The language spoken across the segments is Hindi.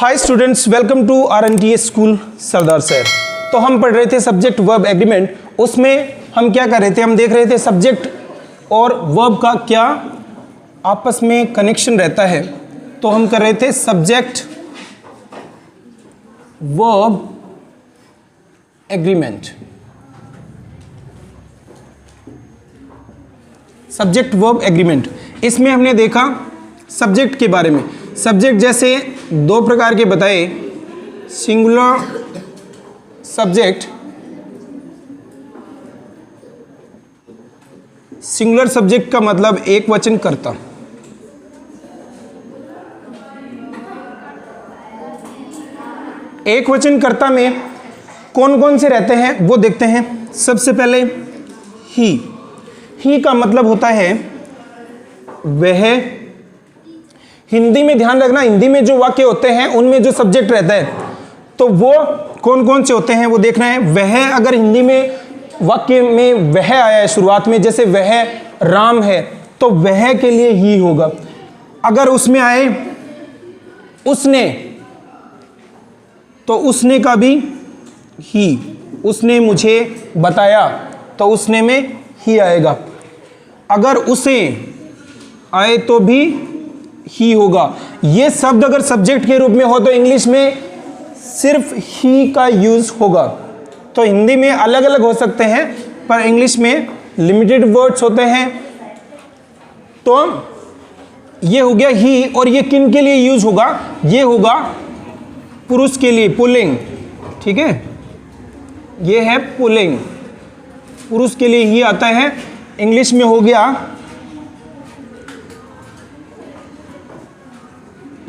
Hi students, welcome to RNTS school Sardar sir. तो हम पढ़ रहे थे सब्जेक्ट वर्ब एग्रीमेंट। उसमें हम क्या कर रहे थे, हम देख रहे थे सब्जेक्ट और वर्ब का क्या आपस में कनेक्शन रहता है। तो हम कर रहे थे subject verb agreement. Subject verb agreement, इसमें हमने देखा सब्जेक्ट के बारे में। सब्जेक्ट जैसे दो प्रकार के बताए, सिंगुलर सब्जेक्ट, सिंगुलर सब्जेक्ट का मतलब एक वचन कर्ता। एक वचन कर्ता में कौन कौन से रहते हैं वो देखते हैं। सबसे पहले ही का मतलब होता है वह। हिंदी में ध्यान रखना, हिंदी में जो वाक्य होते हैं उनमें जो सब्जेक्ट रहता है तो वो कौन कौन से होते हैं वो देखना है। वह, अगर हिंदी में वाक्य में वह आया है शुरुआत में, जैसे वह राम है तो वह के लिए ही होगा। अगर उसमें आए उसने तो उसने का भी ही। उसने मुझे बताया तो उसने में ही आएगा। अगर उसे आए तो भी ही होगा। ये शब्द अगर सब्जेक्ट के रूप में हो तो इंग्लिश में सिर्फ ही का यूज होगा। तो हिंदी में अलग अलग हो सकते हैं पर इंग्लिश में लिमिटेड वर्ड्स होते हैं। तो ये हो गया ही। और ये किन के लिए यूज होगा, ये होगा पुरुष के लिए, पुल्लिंग। ठीक है, ये है पुल्लिंग, पुरुष के लिए ही आता है। इंग्लिश में हो गया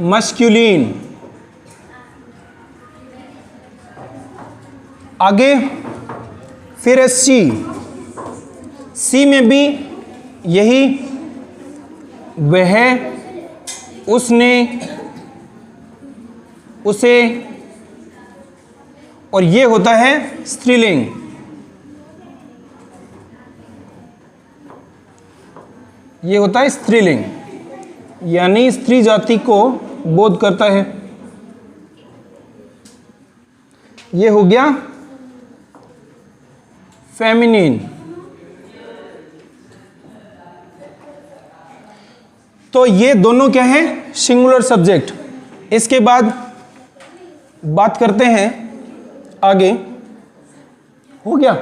मस्कुलिन। आगे फिर है सी में भी यही, वह, उसने, उसे, और ये होता है स्त्रीलिंग। ये होता है स्त्रीलिंग, यानी स्त्री जाति को बोध करता है। ये हो गया फेमिनिन। तो ये दोनों क्या है, सिंगुलर सब्जेक्ट। इसके बाद बात करते हैं आगे। हो गया,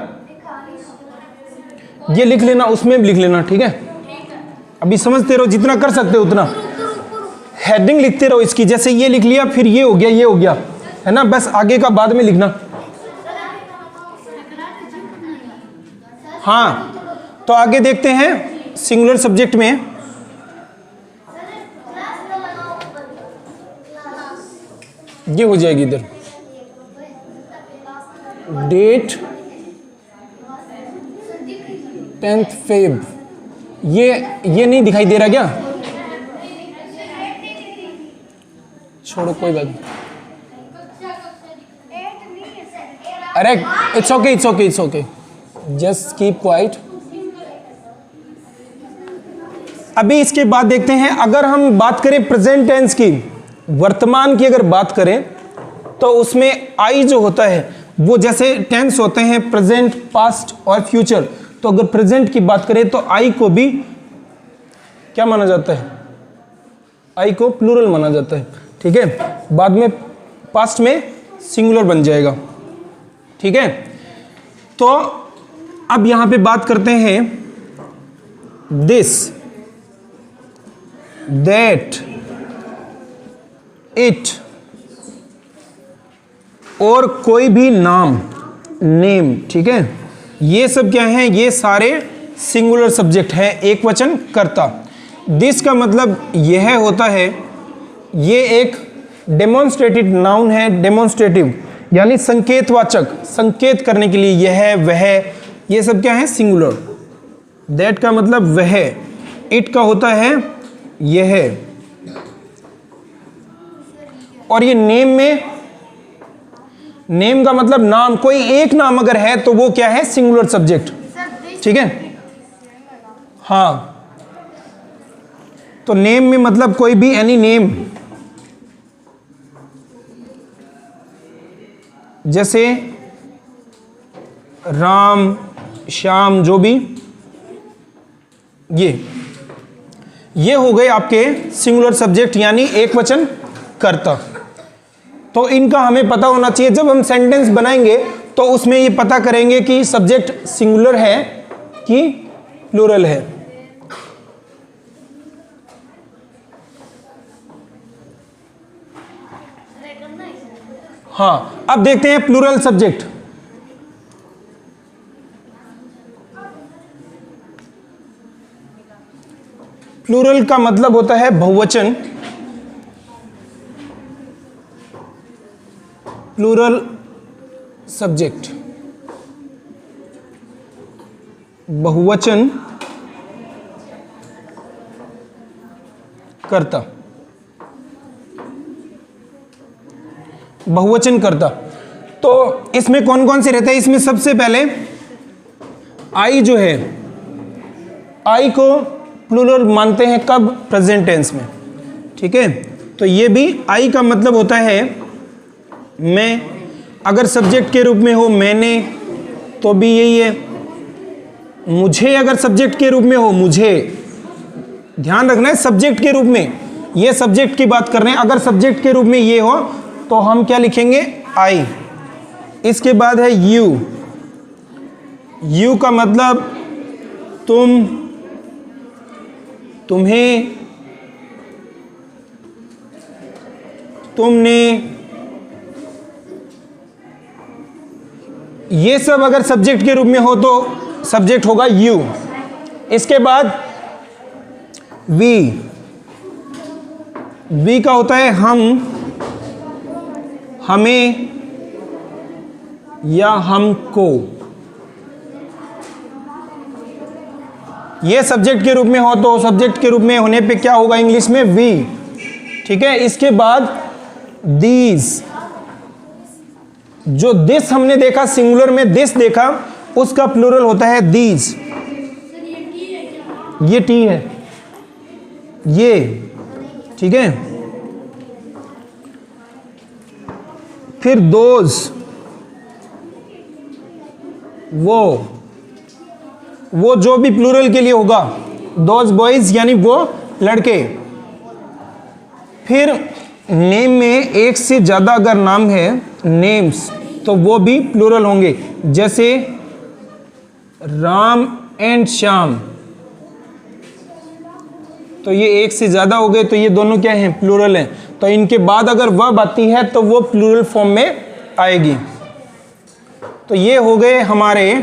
ये लिख लेना, उसमें भी लिख लेना। ठीक है, अभी समझते रहो, जितना कर सकते हो उतना। हेडिंग लिखते रहो इसकी, जैसे ये लिख लिया फिर ये हो गया, ये हो गया, है ना। बस आगे का बाद में लिखना। हाँ, तो आगे देखते हैं सिंगुलर सब्जेक्ट में। ये हो जाएगी इधर डेट 10 फेब। ये नहीं दिखाई दे रहा क्या? छोड़ो, कोई बात नहीं। अरे it's okay, it's okay, it's okay, just keep quiet. अभी इसके बाद देखते हैं, अगर हम बात करें प्रेजेंट टेंस की, वर्तमान की अगर बात करें तो उसमें आई जो होता है वो, जैसे टेंस होते हैं प्रेजेंट, पास्ट और फ्यूचर। तो अगर प्रेजेंट की बात करें तो आई को भी क्या माना जाता है, आई को प्लूरल माना जाता है। ठीक है, बाद में पास्ट में सिंगुलर बन जाएगा। ठीक है, तो अब यहां पे बात करते हैं दिस, दैट, इट और कोई भी नाम, नेम। ठीक है, ये सब क्या है, ये सारे सिंगुलर सब्जेक्ट है, एक वचन कर्ता। दिस का मतलब यह होता है, ये एक डेमोन्स्ट्रेटिव नाउन है। डेमोन्स्ट्रेटिव यानी संकेतवाचक, संकेत करने के लिए, यह, वह, ये सब क्या है, सिंगुलर। दैट का मतलब वह। इट का होता है यह। और ये नेम में, नेम का मतलब नाम, कोई एक नाम अगर है तो वो क्या है, सिंगुलर सब्जेक्ट। ठीक है, हाँ, तो नेम में मतलब कोई भी एनी नेम, जैसे राम, श्याम, जो भी, ये हो गए आपके सिंगुलर सब्जेक्ट यानी एक वचन कर्ता। तो इनका हमें पता होना चाहिए। जब हम सेंटेंस बनाएंगे तो उसमें ये पता करेंगे कि सब्जेक्ट सिंगुलर है कि प्लूरल है। हाँ, अब देखते हैं प्लूरल सब्जेक्ट। प्लूरल का मतलब होता है बहुवचन। प्लूरल सब्जेक्ट, बहुवचन कर्ता, बहुवचन कर्ता। तो इसमें कौन कौन से रहते हैं? इसमें सबसे पहले आई जो है, आई को प्लूरल मानते हैं कब? प्रेजेंट टेंस में। ठीक है, तो ये भी आई का मतलब होता है मैं। अगर सब्जेक्ट के रूप में हो मैंने, तो भी यही है। मुझे अगर सब्जेक्ट के रूप में हो, मुझे, ध्यान रखना है सब्जेक्ट के रूप में, ये सब्जेक्ट की बात कर रहे हैं। अगर सब्जेक्ट के रूप में ये हो तो हम क्या लिखेंगे? आई। इसके बाद है यू। यू का मतलब तुम, तुम्हें, तुमने, ये सब अगर सब्जेक्ट के रूप में हो तो सब्जेक्ट होगा यू। इसके बाद वी। वी का होता है हम, हमें या हमको। ये सब्जेक्ट के रूप में हो तो सब्जेक्ट के रूप में होने पे क्या होगा इंग्लिश में? वी। ठीक है, इसके बाद दीज। जो दिस हमने देखा सिंगुलर में, दिस देखा, उसका प्लूरल होता है दीज। ये टी है, ये। ठीक है, फिर दोज, वो जो भी प्लूरल के लिए होगा, दोज बॉयज यानी वो लड़के। फिर नेम में एक से ज्यादा अगर नाम है, नेम्स, तो वो भी प्लूरल होंगे। जैसे राम एंड श्याम, तो ये एक से ज्यादा हो गए, तो ये दोनों क्या हैं? प्लूरल हैं। तो इनके बाद अगर वर्ब आती है तो वो प्लूरल फॉर्म में आएगी। तो ये हो गए हमारे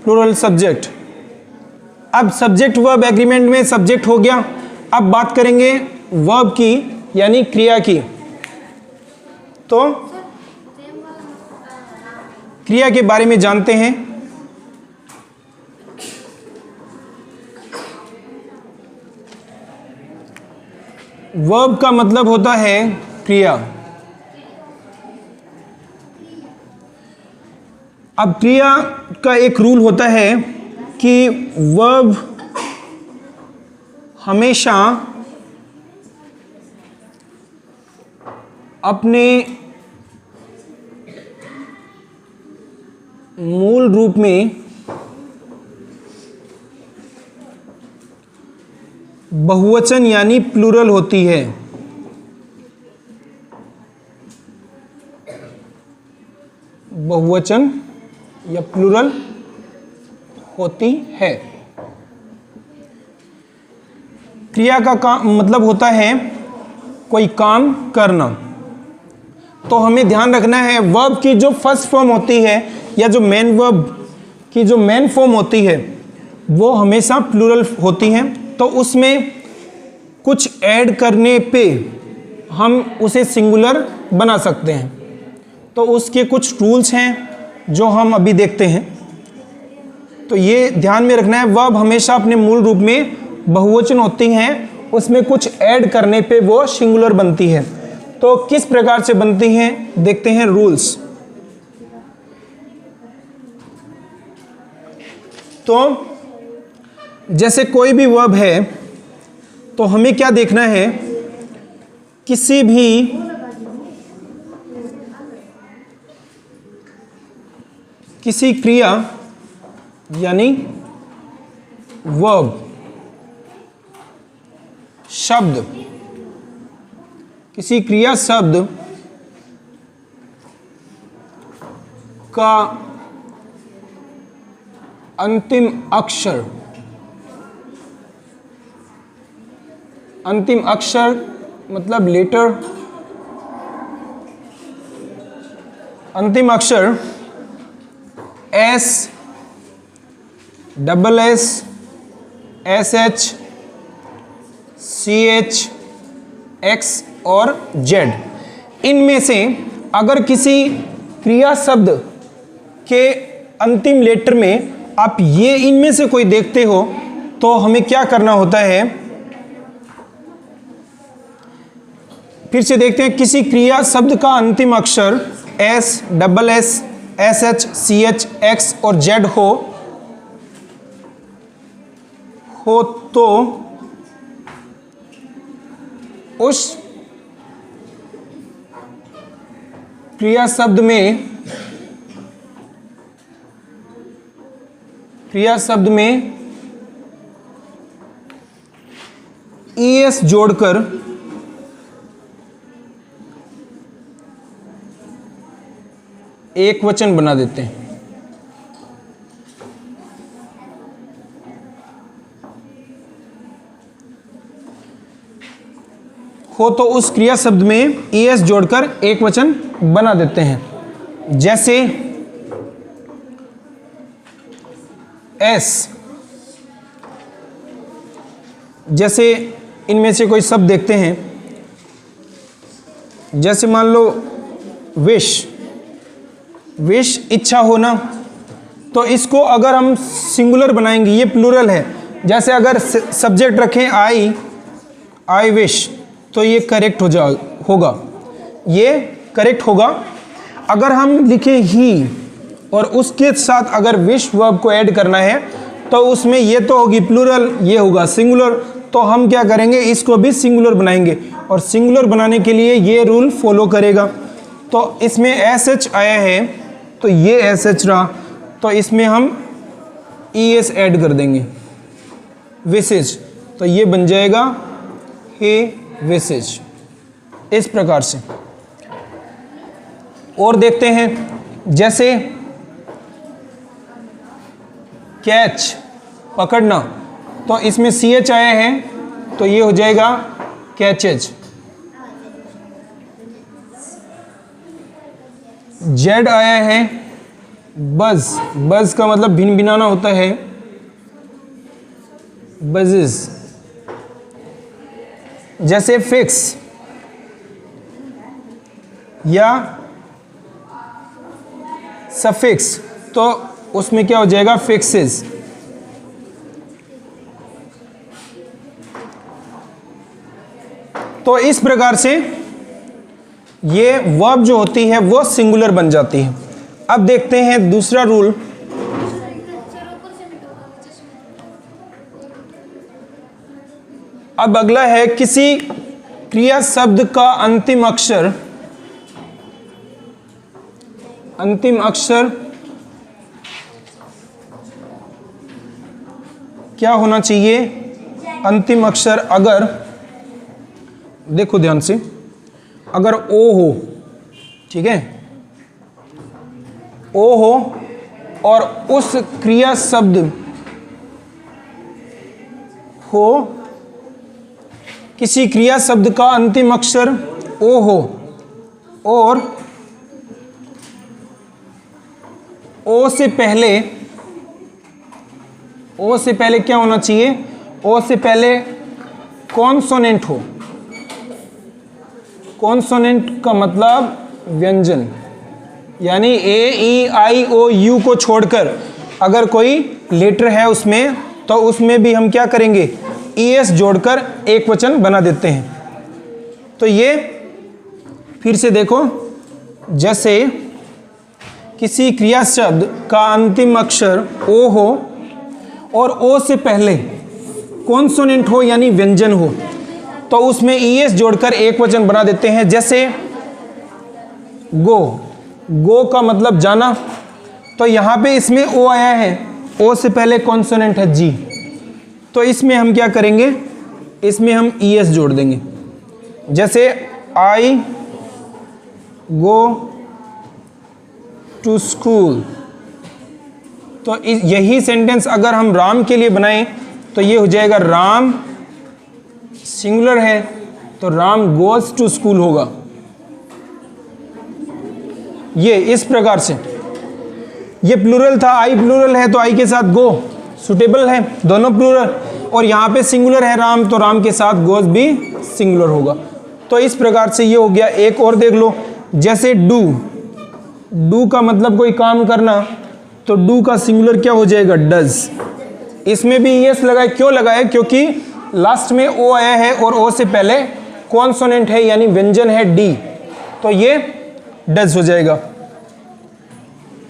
प्लूरल सब्जेक्ट। अब सब्जेक्ट वर्ब एग्रीमेंट में सब्जेक्ट हो गया। अब बात करेंगे वर्ब की, यानी क्रिया की। तो क्रिया के बारे में जानते हैं। वर्ब का मतलब होता है क्रिया। अब क्रिया का एक रूल होता है कि वर्ब हमेशा अपने मूल रूप में बहुवचन यानी प्लूरल होती है। बहुवचन या प्लूरल होती है। क्रिया का काम मतलब होता है कोई काम करना। तो हमें ध्यान रखना है वर्ब की जो फर्स्ट फॉर्म होती है या जो मेन वर्ब की जो मेन फॉर्म होती है वो हमेशा प्लूरल होती हैं। तो उसमें कुछ ऐड करने पे हम उसे सिंगुलर बना सकते हैं। तो उसके कुछ रूल्स हैं जो हम अभी देखते हैं। तो ये ध्यान में रखना है वर्ब हमेशा अपने मूल रूप में बहुवचन होती हैं, उसमें कुछ ऐड करने पे वो सिंगुलर बनती है। तो किस प्रकार से बनती हैं देखते हैं रूल्स। तो जैसे कोई भी वर्ब है तो हमें क्या देखना है, किसी भी किसी क्रिया यानी वर्ब, शब्द, किसी क्रिया शब्द का अंतिम अक्षर, अंतिम अक्षर मतलब लेटर, अंतिम अक्षर S, double S, S H, C H, X और जेड, इनमें से अगर किसी क्रिया शब्द के अंतिम लेटर में आप ये इनमें से कोई देखते हो तो हमें क्या करना होता है। फिर से देखते हैं, किसी क्रिया शब्द का अंतिम अक्षर S, double S, S H, C H, X और जेड हो तो उस क्रिया शब्द में ईएस जोड़कर एक वचन बना देते हैं। हो तो उस क्रिया शब्द में ईएस जोड़कर एक वचन बना देते हैं। जैसे एस, जैसे इनमें से कोई शब्द देखते हैं, जैसे मान लो विश, विश इच्छा होना, तो इसको अगर हम सिंगुलर बनाएंगे, ये प्लूरल है, जैसे अगर सब्जेक्ट रखें आई विश तो ये करेक्ट होगा, ये करेक्ट होगा। अगर हम लिखें ही और उसके साथ अगर विश वर्ब को ऐड करना है तो उसमें ये तो होगी प्लूरल, ये होगा सिंगुलर, तो हम क्या करेंगे, इसको भी सिंगुलर बनाएंगे और सिंगुलर बनाने के लिए ये रूल फॉलो करेगा। तो इसमें एस एच आया है तो ये एस एच रहा, तो इसमें हम ई एस ऐड कर देंगे, विशेज, तो ये बन जाएगा हे विशेज। इस प्रकार से और देखते हैं, जैसे कैच पकड़ना, तो इसमें सी एच आया है तो ये हो जाएगा कैचेज। जेड आया है बज, बज का मतलब भिन भिनाना होता है, बजेस। जैसे फिक्स या सफिक्स, तो उसमें क्या हो जाएगा, फिक्सेस। तो इस प्रकार से ये वर्ब जो होती है वो सिंगुलर बन जाती है। अब देखते हैं दूसरा रूल। अब अगला है, किसी क्रिया शब्द का अंतिम अक्षर क्या होना चाहिए, अंतिम अक्षर अगर, देखो ध्यान से, अगर ओ हो, ठीक है, ओ हो और उस क्रिया शब्द हो, किसी क्रिया शब्द का अंतिम अक्षर ओ हो और ओ से पहले क्या होना चाहिए, ओ से पहले कॉन्सोनेंट हो। कॉन्सोनेंट का मतलब व्यंजन, यानी ए, ई, आई, ओ, यू को छोड़कर अगर कोई लेटर है उसमें, तो उसमें भी हम क्या करेंगे, ई एस जोड़कर एक वचन बना देते हैं। तो ये फिर से देखो, जैसे किसी क्रिया शब्द का अंतिम अक्षर ओ हो और ओ से पहले कॉन्सोनेंट हो यानी व्यंजन हो, तो उसमें ई एस जोड़कर एक वचन बना देते हैं। जैसे गो, गो का मतलब जाना, तो यहाँ पे इसमें ओ आया है, ओ से पहले कॉन्सोनेंट है जी, तो इसमें हम क्या करेंगे, इसमें हम ई एस जोड़ देंगे। जैसे आई गो टू स्कूल, तो यही सेंटेंस अगर हम राम के लिए बनाएं तो ये हो जाएगा राम सिंगुलर है तो राम गोज टू स्कूल होगा। ये इस प्रकार से, ये प्लूरल था, आई प्लूरल है तो आई के साथ गो सुटेबल है, दोनों प्लूरल, और यहाँ पे सिंगुलर है राम तो राम के साथ गोज भी सिंगुलर होगा। तो इस प्रकार से ये हो गया। एक और देख लो, जैसे डू, डू का मतलब कोई काम करना, तो डू का सिंगुलर क्या हो जाएगा, डज। इसमें भी यस लगाए, क्यों लगाए, क्योंकि लास्ट में ओ आया है और ओ से पहले कॉन्सोनेंट है यानी व्यंजन है डी, तो ये डज हो जाएगा।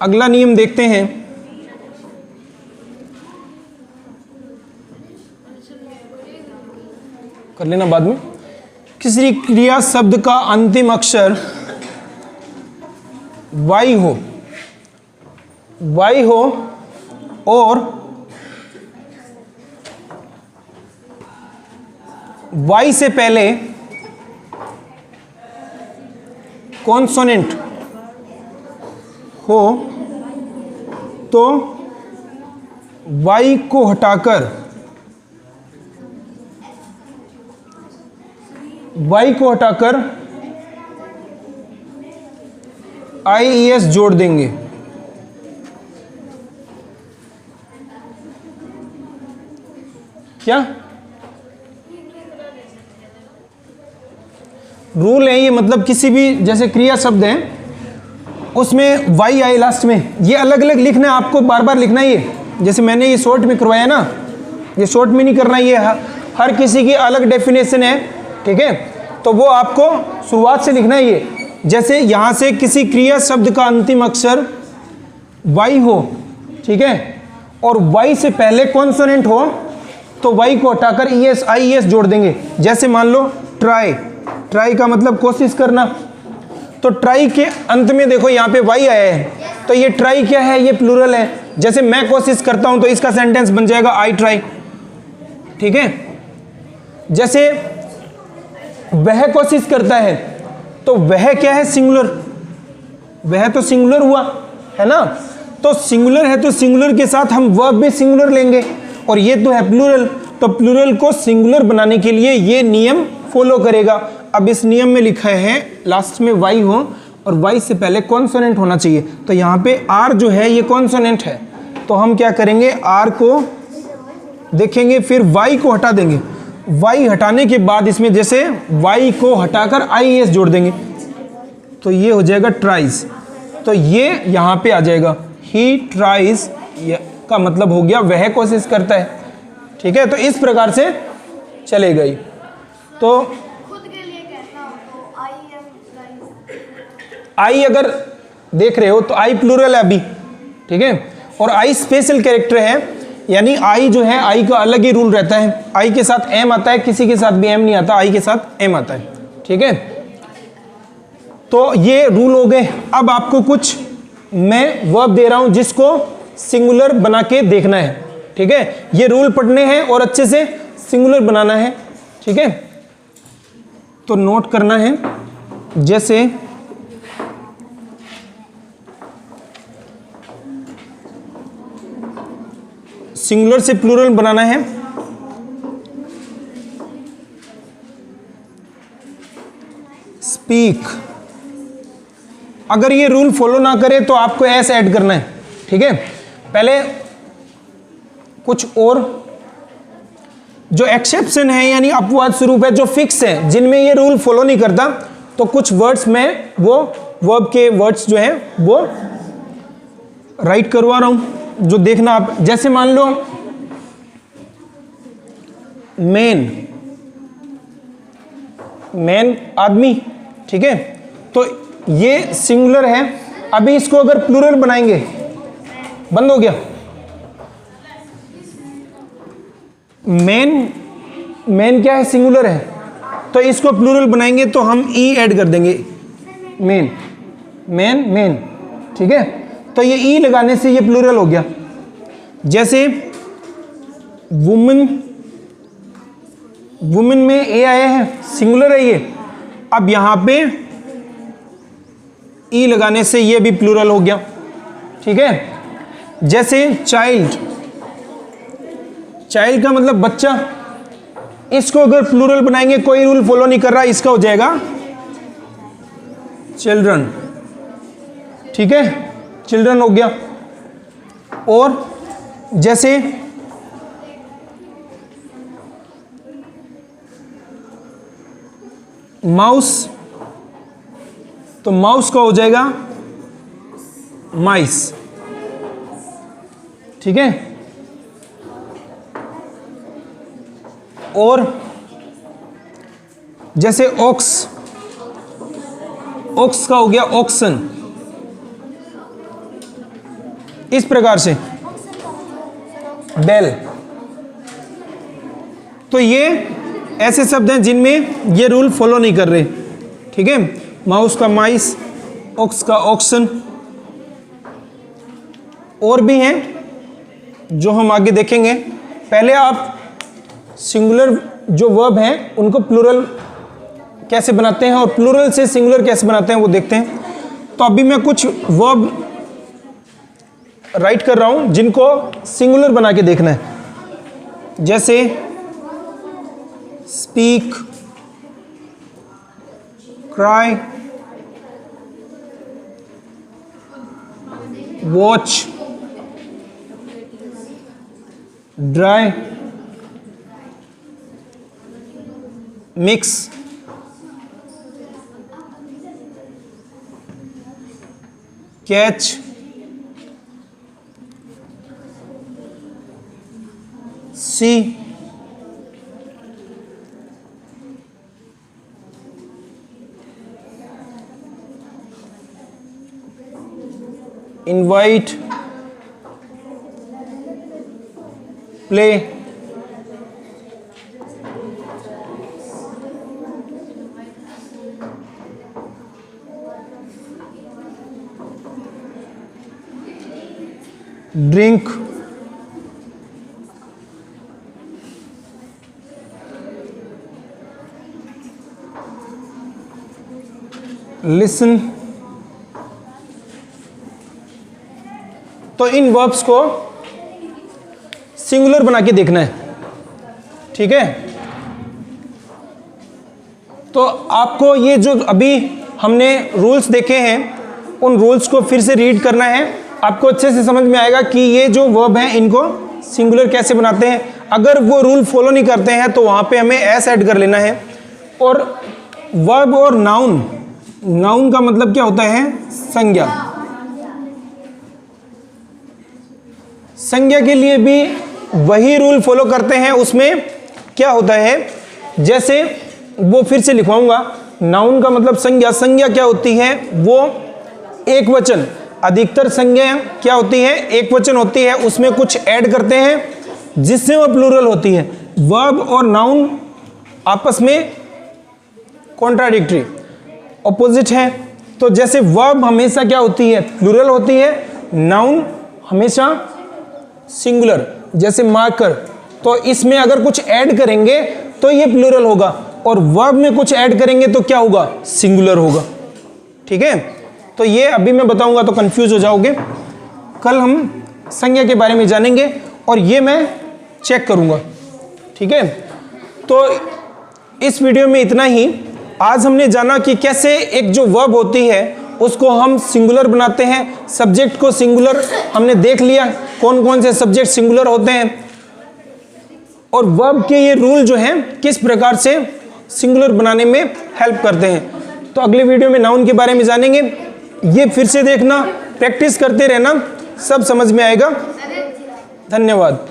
अगला नियम देखते हैं, कर लेना बाद में। किसी क्रिया शब्द का अंतिम अक्षर वाई हो, वाई हो और वाई से पहले कॉन्सोनेंट हो तो वाई को हटाकर, वाई को हटाकर आई ई एस जोड़ देंगे। क्या रूल है ये, मतलब किसी भी जैसे क्रिया शब्द है उसमें वाई आए लास्ट में, ये अलग अलग लिखना है आपको, बार बार लिखना है ये। जैसे मैंने ये शॉर्ट में करवाया ना, ये शॉर्ट में नहीं करना, ये हर किसी की अलग डेफिनेशन है, ठीक है। तो वो आपको शुरुआत से लिखना है ये। जैसे यहाँ से किसी क्रिया शब्द का अंतिम अक्षर वाई हो, ठीक है, और वाई से पहले कॉन्सोनेंट हो तो वाई को हटाकर ई एस आई एस जोड़ देंगे। जैसे मान लो ट्राई, ट्राई का मतलब कोशिश करना, तो ट्राई के अंत में देखो यहाँ पे वाई आया है, तो ये ट्राई क्या है, ये प्लूरल है। जैसे मैं कोशिश करता हूं तो इसका सेंटेंस बन जाएगा आई ट्राई, ठीक है। जैसे वह कोशिश करता है तो वह क्या है, सिंगुलर, वह तो सिंगुलर हुआ है ना, तो सिंगुलर है तो सिंगुलर के साथ हम वर्ब भी सिंगुलर लेंगे, और ये तो है प्लूरल, तो प्लूरल को सिंगुलर बनाने के लिए ये नियम फॉलो करेगा। अब इस नियम में लिखा है लास्ट में वाई हो और वाई से पहले कॉन्सोनेंट होना चाहिए, तो यहाँ पे आर जो है ये कॉन्सोनेंट है, तो हम क्या करेंगे, आर को देखेंगे, फिर वाई को हटा देंगे। वाई हटाने के बाद इसमें जैसे वाई को हटाकर आई एस जोड़ देंगे, तो ये हो जाएगा ट्राइज, तो ये यहाँ पे आ जाएगा, ही ट्राइज का मतलब हो गया वह कोशिश करता है, ठीक है। तो इस प्रकार से चले गई। तो खुद के लिए कहना हो तो आई एम ट्राइज, आई अगर देख रहे हो तो आई प्लूरल है अभी, ठीक है, और आई स्पेशल कैरेक्टर है, यानी आई जो है आई का अलग ही रूल रहता है, आई के साथ एम आता है, किसी के साथ भी एम नहीं आता, आई के साथ एम आता है, ठीक है। तो ये रूल हो गए। अब आपको कुछ मैं वर्ब दे रहा हूं जिसको सिंगुलर बना के देखना है, ठीक है। ये रूल पढ़ने हैं और अच्छे से सिंगुलर बनाना है, ठीक है। तो नोट करना है, जैसे सिंगुलर से प्लूरल बनाना है, स्पीक। अगर ये रूल फॉलो ना करे तो आपको एस ऐड करना है, ठीक है। पहले कुछ और जो एक्सेप्शन है यानी अपवाद स्वरूप है, जो फिक्स है, जिनमें ये रूल फॉलो नहीं करता, तो कुछ वर्ड्स में वो वर्ब के वर्ड्स जो हैं वो राइट करवा रहा हूं, जो देखना आप। जैसे मान लो मैन, मैन आदमी, ठीक है, तो ये सिंगुलर है। अभी इसको अगर प्लूरल बनाएंगे, बंद हो गया, मैन, मैन क्या है, सिंगुलर है, तो इसको प्लूरल बनाएंगे तो हम ई ऐड कर देंगे, मैन, मैन, मैन, ठीक है। तो ये ई लगाने से ये प्लूरल हो गया। जैसे वुमेन, वुमेन में ए आया है, सिंगुलर है ये। अब यहां पे ई लगाने से ये भी प्लूरल हो गया, ठीक है। जैसे चाइल्ड, चाइल्ड का मतलब बच्चा, इसको अगर प्लूरल बनाएंगे, कोई रूल फॉलो नहीं कर रहा, इसका हो जाएगा चिल्ड्रन, ठीक है, चिल्ड्रन हो गया। और जैसे माउस, तो माउस का हो जाएगा माइस, ठीक है। और जैसे ऑक्स, ऑक्स का हो गया ऑक्सन, इस प्रकार से बेल। तो ये ऐसे शब्द हैं जिनमें ये रूल फॉलो नहीं कर रहे, ठीक है। माउस का माइस, ऑक्स का ऑक्सन। और भी हैं जो हम आगे देखेंगे। पहले आप सिंगुलर जो वर्ब हैं उनको प्लूरल कैसे बनाते हैं और प्लूरल से सिंगुलर कैसे बनाते हैं वो देखते हैं। तो अभी मैं कुछ वर्ब राइट कर रहा हूं जिनको सिंगुलर बना के देखना है। जैसे speak, cry, watch, dry, mix, catch, see, invite, play, drink, listen. तो इन वर्ब्स को सिंगुलर बना के देखना है, ठीक है। तो आपको ये जो अभी हमने रूल्स देखे हैं उन रूल्स को फिर से रीड करना है, आपको अच्छे से समझ में आएगा कि ये जो वर्ब हैं इनको सिंगुलर कैसे बनाते हैं। अगर वो रूल फॉलो नहीं करते हैं तो वहाँ पे हमें एस ऐड कर लेना है। और वर्ब और नाउन, नाउन का मतलब क्या होता है? संज्ञा। संज्ञा के लिए भी वही रूल फॉलो करते हैं। उसमें क्या होता है, जैसे वो फिर से लिखवाऊंगा। नाउन का मतलब संज्ञा। संज्ञा क्या होती है? वो एक वचन, अधिकतर संज्ञा क्या होती है? एक वचन होती है, उसमें कुछ ऐड करते हैं जिससे वो प्लूरल होती है। वर्ब और नाउन आपस में कॉन्ट्राडिक्टरी, ऑपोजिट है। तो जैसे वर्ब हमेशा क्या होती है? प्लूरल होती है। नाउन हमेशा सिंगुलर, जैसे मार्कर। तो इसमें अगर कुछ ऐड करेंगे तो ये प्लूरल होगा, और वर्ब में कुछ ऐड करेंगे तो क्या होगा? सिंगुलर होगा। ठीक है, तो ये अभी मैं बताऊंगा तो कंफ्यूज हो जाओगे। कल हम संज्ञा के बारे में जानेंगे और ये मैं चेक करूंगा। ठीक है, तो इस वीडियो में इतना ही। आज हमने जाना कि कैसे एक जो वर्ब होती है उसको हम सिंगुलर बनाते हैं। सब्जेक्ट को सिंगुलर हमने देख लिया, कौन कौन से सब्जेक्ट सिंगुलर होते हैं, और वर्ब के ये रूल जो हैं किस प्रकार से सिंगुलर बनाने में हेल्प करते हैं। तो अगले वीडियो में नाउन के बारे में जानेंगे। ये फिर से देखना, प्रैक्टिस करते रहना, सब समझ में आएगा। धन्यवाद।